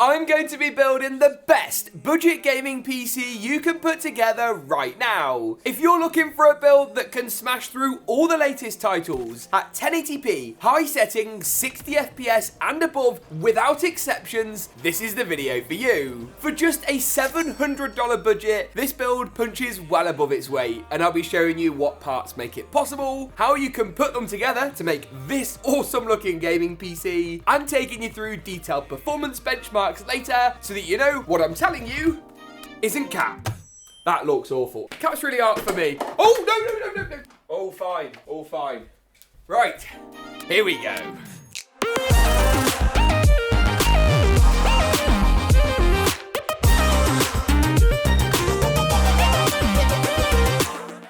I'm going to be building the best budget gaming PC you can put together right now. If you're looking for a build that can smash through all the latest titles at 1080p, high settings, 60 FPS and above without exceptions, this is the video for you. For just a $700 budget, this build punches well above its weight, and I'll be showing you what parts make it possible, how you can put them together to make this awesome looking gaming PC, and taking you through detailed performance benchmarks later so that you know what I'm telling you isn't cap. That looks awful. Cap's really hard for me. Oh, no. All fine. Right, here we go.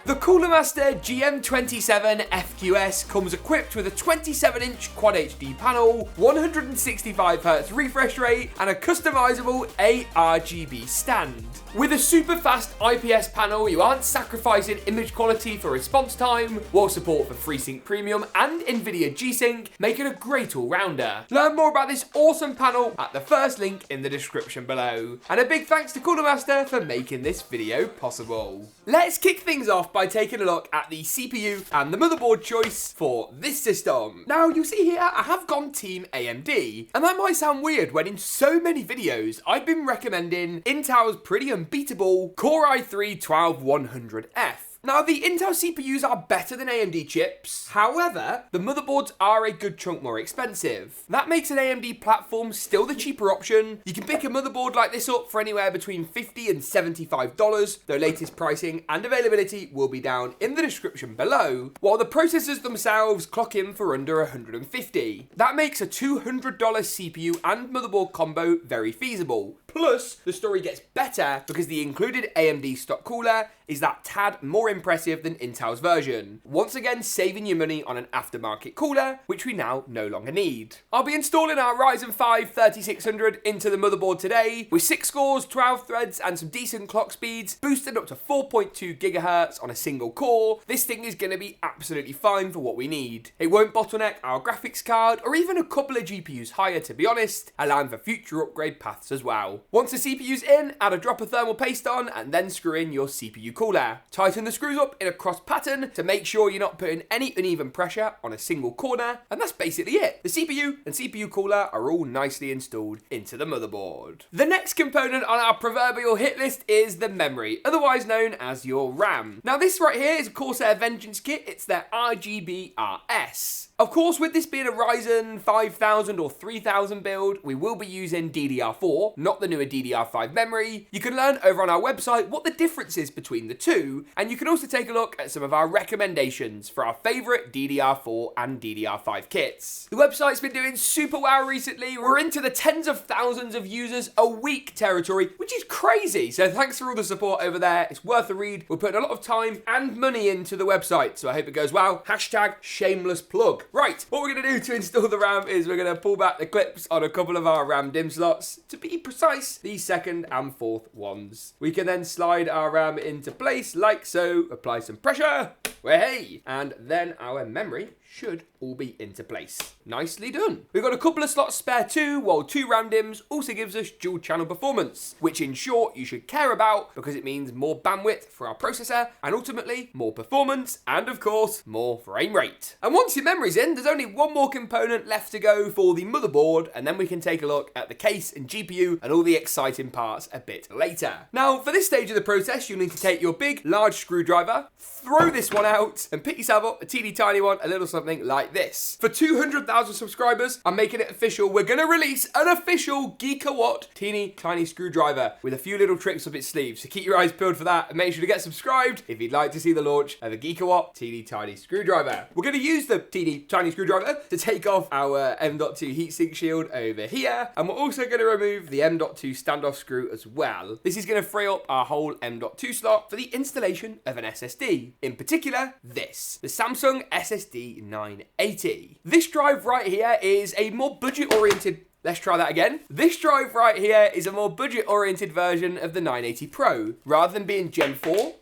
The Cooler Master GM27 FQS comes equipped with a 27-inch Quad HD panel, 165Hz refresh rate, and a customizable ARGB stand. With a super fast IPS panel, you aren't sacrificing image quality for response time, while support for FreeSync Premium and NVIDIA G-Sync make it a great all-rounder. Learn more about this awesome panel at the first link in the description below. And a big thanks to Cooler Master for making this video possible. Let's kick things off by taking a look at the CPU and the motherboard choice for this system. Now, you'll see here I have gone Team AMD, and that might sound weird when in so many videos I've been recommending Intel's pretty unbeatable Core i3-12100F. Now, the Intel CPUs are better than AMD chips, however, the motherboards are a good chunk more expensive. That makes an AMD platform still the cheaper option. You can pick a motherboard like this up for anywhere between $50 and $75, though latest pricing and availability will be down in the description below, while the processors themselves clock in for under $150. That makes a $200 CPU and motherboard combo very feasible. Plus, the story gets better because the included AMD stock cooler is that tad more impressive than Intel's version, once again saving you money on an aftermarket cooler, which we now no longer need. I'll be installing our Ryzen 5 3600 into the motherboard today, with 6 cores, 12 threads and some decent clock speeds, boosted up to 4.2 GHz on a single core. This thing is going to be absolutely fine for what we need. It won't bottleneck our graphics card, or even a couple of GPUs higher to be honest, allowing for future upgrade paths as well. Once the CPU's in, add a drop of thermal paste on and then screw in your CPU cooler. Tighten the screws up in a cross pattern to make sure you're not putting any uneven pressure on a single corner, and that's basically it. The CPU and CPU cooler are all nicely installed into the motherboard. The next component on our proverbial hit list is the memory, otherwise known as your RAM. Now, this right here is a Corsair Vengeance kit. It's their RGB RS. Of course, with this being a Ryzen 5000 or 3000 build, we will be using DDR4, not the newer DDR5 memory. You can learn over on our website what the difference is between the two, and you can also take a look at some of our recommendations for our favourite DDR4 and DDR5 kits. The website's been doing super well recently. We're into the tens of thousands of users a week territory, which is crazy. So thanks for all the support over there. It's worth a read. We're putting a lot of time and money into the website, so I hope it goes well. Hashtag shameless plug. Right, what we're going to do to install the RAM is we're going to pull back the clips on a couple of our RAM DIMM slots. To be precise, the second and fourth ones. We can then slide our RAM into place like so, apply some pressure, hey, and then our memory should all be into place. Nicely done. We've got a couple of slots spare too, while 2 RAM DIMMs also gives us dual channel performance, which in short you should care about because it means more bandwidth for our processor and ultimately more performance and of course more frame rate. And once your memory's in, there's only one more component left to go for the motherboard, and then we can take a look at the case and GPU and all the exciting parts a bit later. Now, for this stage of the process, you'll need to take your big, large screwdriver, throw this one out and pick yourself up a teeny tiny one, a little something like this. For 200,000 subscribers, I'm making it official. We're going to release an official GeekaWhat teeny tiny screwdriver with a few little tricks up its sleeve. So keep your eyes peeled for that and make sure to get subscribed if you'd like to see the launch of a GeekaWhat teeny tiny screwdriver. We're going to use the teeny tiny screwdriver to take off our M.2 heatsink shield over here, and we're also going to remove the M.2 standoff screw as well. This is going to free up our whole M.2 slot for the installation of an SSD. In particular, this, the Samsung SSD 980. This drive right here is a more budget-oriented Let's try that again. This drive right here is a more budget-oriented version of the 980 Pro. Rather than being Gen 4,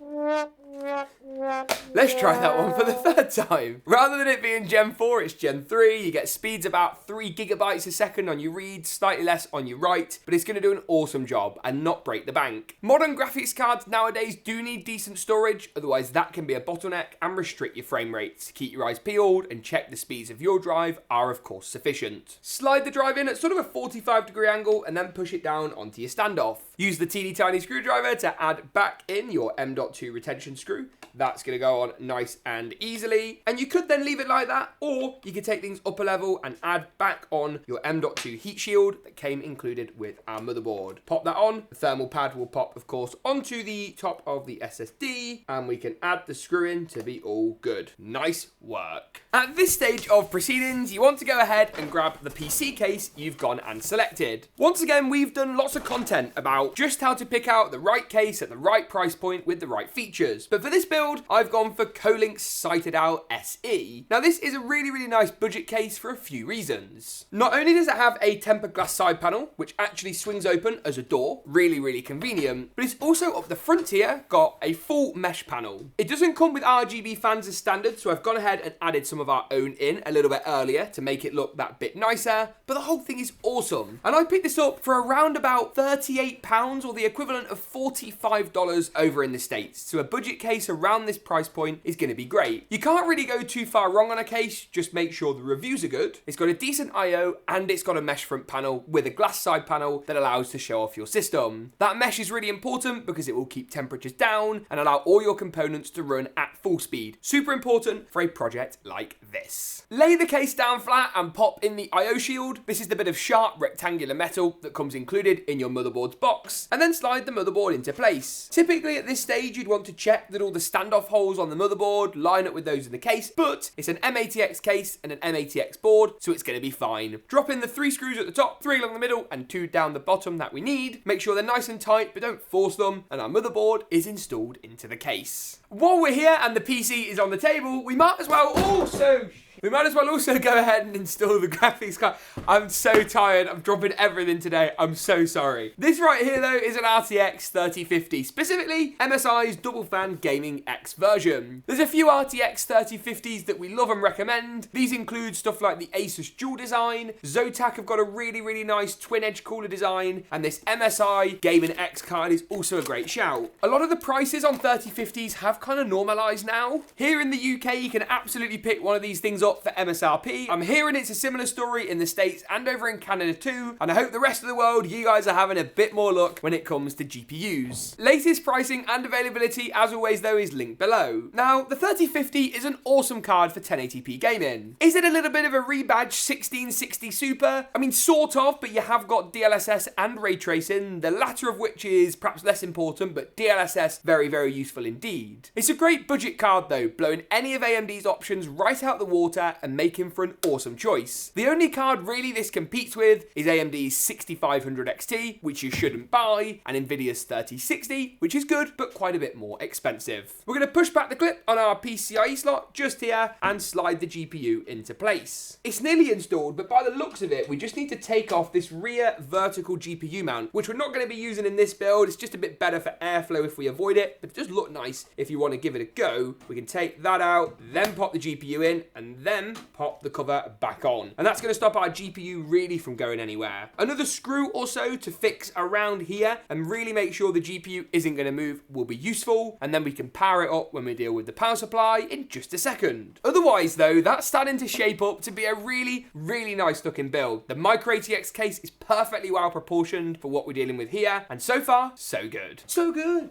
Let's try that one for the third time. Rather than it being Gen 4, it's Gen 3. You get speeds about 3 gigabytes a second on your read, slightly less on your write, but it's going to do an awesome job and not break the bank. Modern graphics cards nowadays do need decent storage, otherwise that can be a bottleneck and restrict your frame rates. Keep your eyes peeled and check the speeds of your drive are of course sufficient. Slide the drive in at sort of a 45-degree angle and then push it down onto your standoff. Use the teeny tiny screwdriver to add back in your M.2 retention screw. That's going to go on nice and easily. And you could then leave it like that, or you could take things up a level and add back on your M.2 heat shield that came included with our motherboard. Pop that on. The thermal pad will pop, of course, onto the top of the SSD, and we can add the screw in to be all good. Nice work. At this stage of proceedings, you want to go ahead and grab the PC case you've gone and selected. Once again, we've done lots of content about just how to pick out the right case at the right price point with the right features. But for this build, I've gone for Kolink's Citadel SE. Now this is a really nice budget case for a few reasons. Not only does it have a tempered glass side panel, which actually swings open as a door, really convenient, but it's also up the front here got a full mesh panel. It doesn't come with RGB fans as standard, so I've gone ahead and added some of our own in a little bit earlier to make it look that bit nicer, but the whole thing is awesome. And I picked this up for around about £38 or the equivalent of $45 over in the States. So a budget case around this price point is going to be great. You can't really go too far wrong on a case, just make sure the reviews are good. It's got a decent I/O and it's got a mesh front panel with a glass side panel that allows to show off your system. That mesh is really important because it will keep temperatures down and allow all your components to run at full speed. Super important for a project like this. Lay the case down flat and pop in the I/O shield. This is the bit of sharp rectangular metal that comes included in your motherboard's box, and then slide the motherboard into place. Typically at this stage you'd want to check that all the standoff holes on the motherboard line up with those in the case, but it's an M-ATX case and an M-ATX board, so it's going to be fine. Drop in the 3 screws at the top, 3 along the middle and 2 down the bottom that we need. Make sure they're nice and tight, but don't force them, and our motherboard is installed into the case. While we're here and the PC is on the table, we might as well also go ahead and install the graphics card. I'm so tired. I'm dropping everything today. I'm so sorry. This right here, though, is an RTX 3050, specifically MSI's Double Fan Gaming X version. There's a few RTX 3050s that we love and recommend. These include stuff like the Asus Dual design. Zotac have got a really nice twin-edge cooler design, and this MSI Gaming X card is also a great shout. A lot of the prices on 3050s have kind of normalized now. Here in the UK, you can absolutely pick one of these things up for MSRP. I'm hearing it's a similar story in the States and over in Canada too, and I hope the rest of the world, you guys are having a bit more luck when it comes to GPUs. Latest pricing and availability, as always though, is linked below. Now, the 3050 is an awesome card for 1080p gaming. Is it a little bit of a rebadged 1660 Super? I mean, sort of, but you have got DLSS and ray tracing, the latter of which is perhaps less important, but DLSS very useful indeed. It's a great budget card though, blowing any of AMD's options right out the water and making for an awesome choice. The only card really this competes with is AMD's 6500 XT, which you shouldn't buy, and Nvidia's 3060, which is good, but quite a bit more expensive. We're going to push back the clip on our PCIe slot just here and slide the GPU into place. It's nearly installed, but by the looks of it, we just need to take off this rear vertical GPU mount, which we're not going to be using in this build. It's just a bit better for airflow if we avoid it, but it does look nice if you want to give it a go. We can take that out, then pop the GPU in, and then pop the cover back on. And that's going to stop our GPU really from going anywhere. Another screw or so to fix around here and really make sure the GPU isn't going to move will be useful, and then we can power it up when we deal with the power supply in just a second. Otherwise though, that's starting to shape up to be a really nice looking build. The Micro ATX case is perfectly well proportioned for what we're dealing with here, and so far, so good. So good,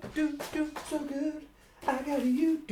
so good. I got you,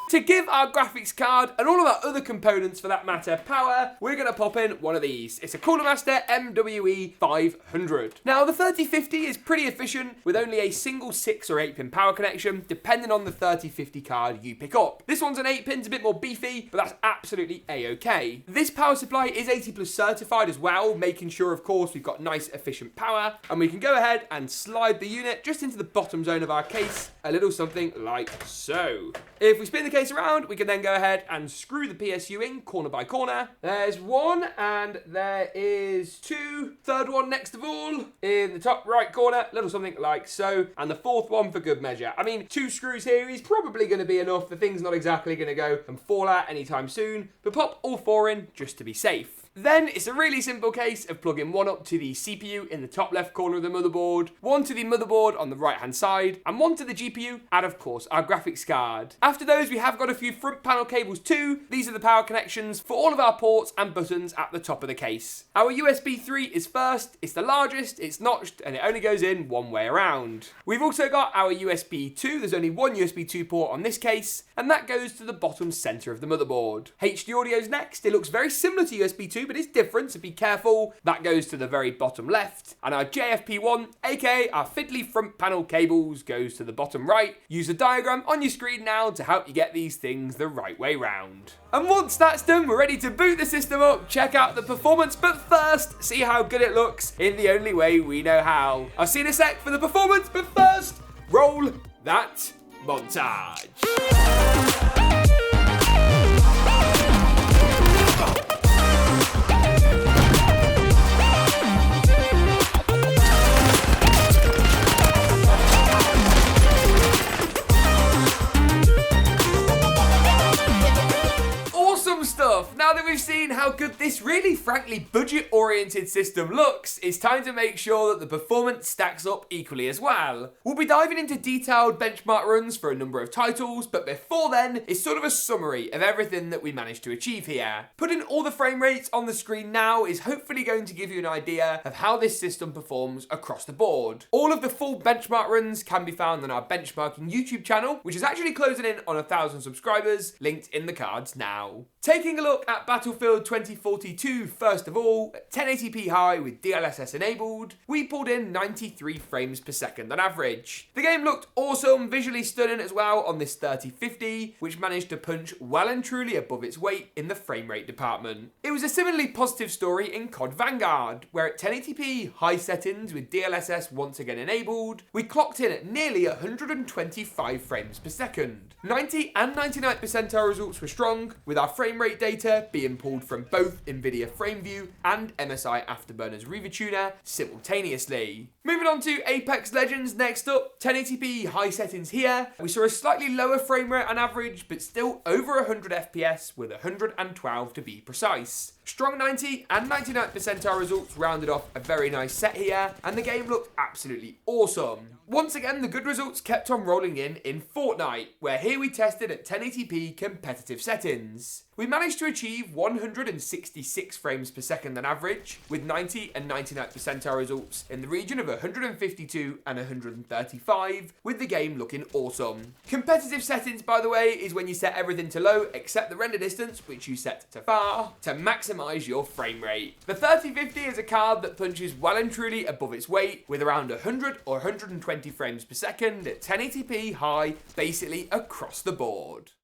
To give our graphics card, and all of our other components for that matter, power, we're going to pop in one of these. It's a Cooler Master MWE 500. Now, the 3050 is pretty efficient with only a single 6 or 8 pin power connection, depending on the 3050 card you pick up. This one's an 8 pins, a bit more beefy, but that's absolutely a-okay. This power supply is 80+ certified as well, making sure, of course, we've got nice efficient power, and we can go ahead and slide the unit just into the bottom zone of our case, a little something like so. If we spin the case around, we can then go ahead and screw the PSU in corner by corner. There's one, and there is two. Third one next of all in the top right corner, little something like so, and the fourth one for good measure. I mean, 2 screws here is probably going to be enough. The thing's not exactly going to go and fall out anytime soon, but pop all 4 in just to be safe. Then it's a really simple case of plugging one up to the CPU in the top left corner of the motherboard, one to the motherboard on the right hand side, and one to the GPU, and of course our graphics card. After those, we have got a few front panel cables too. These are the power connections for all of our ports and buttons at the top of the case. Our USB 3 is first, it's the largest, it's notched, and it only goes in one way around. We've also got our USB 2, there's only one USB 2 port on this case, and that goes to the bottom center of the motherboard. HD audio's next, it looks very similar to USB 2, but it's different, so be careful. That goes to the very bottom left. And our JFP1, aka our fiddly front panel cables, goes to the bottom right. Use the diagram on your screen now to help you get these things the right way round. And once that's done, we're ready to boot the system up, check out the performance, but first, see how good it looks in the only way we know how. I'll see you in a sec for the performance, but first, roll that montage. Now that we've seen how good this really, frankly, budget-oriented system looks, it's time to make sure that the performance stacks up equally as well. We'll be diving into detailed benchmark runs for a number of titles, but before then, it's sort of a summary of everything that we managed to achieve here. Putting all the frame rates on the screen now is hopefully going to give you an idea of how this system performs across the board. All of the full benchmark runs can be found on our benchmarking YouTube channel, which is actually closing in on 1,000 subscribers, linked in the cards now. Taking a look at Battlefield 2042, first of all, at 1080p high with DLSS enabled, we pulled in 93 frames per second on average. The game looked awesome, visually stunning as well on this 3050, which managed to punch well and truly above its weight in the frame rate department. It was a similarly positive story in COD Vanguard, where at 1080p high settings with DLSS once again enabled, we clocked in at nearly 125 frames per second. 90 and 99% percentile results were strong, with our frame rate data being pulled from both NVIDIA FrameView and MSI Afterburner's RevaTuner simultaneously. Moving on to Apex Legends next up, 1080p high settings here. We saw a slightly lower frame rate on average, but still over 100 FPS with 112 to be precise. Strong 90 and 99% percentile results rounded off a very nice set here, and the game looked absolutely awesome. Once again, the good results kept on rolling in Fortnite, where here we tested at 1080p competitive settings. We managed to achieve 166 frames per second on average, with 90 and 99% percentile results in the region of 152 and 135, with the game looking awesome. Competitive settings, by the way, is when you set everything to low except the render distance, which you set to far, to maximize your frame rate. The 3050 is a card that punches well and truly above its weight, with around 100 or 120 frames per second at 1080p high, basically across the board.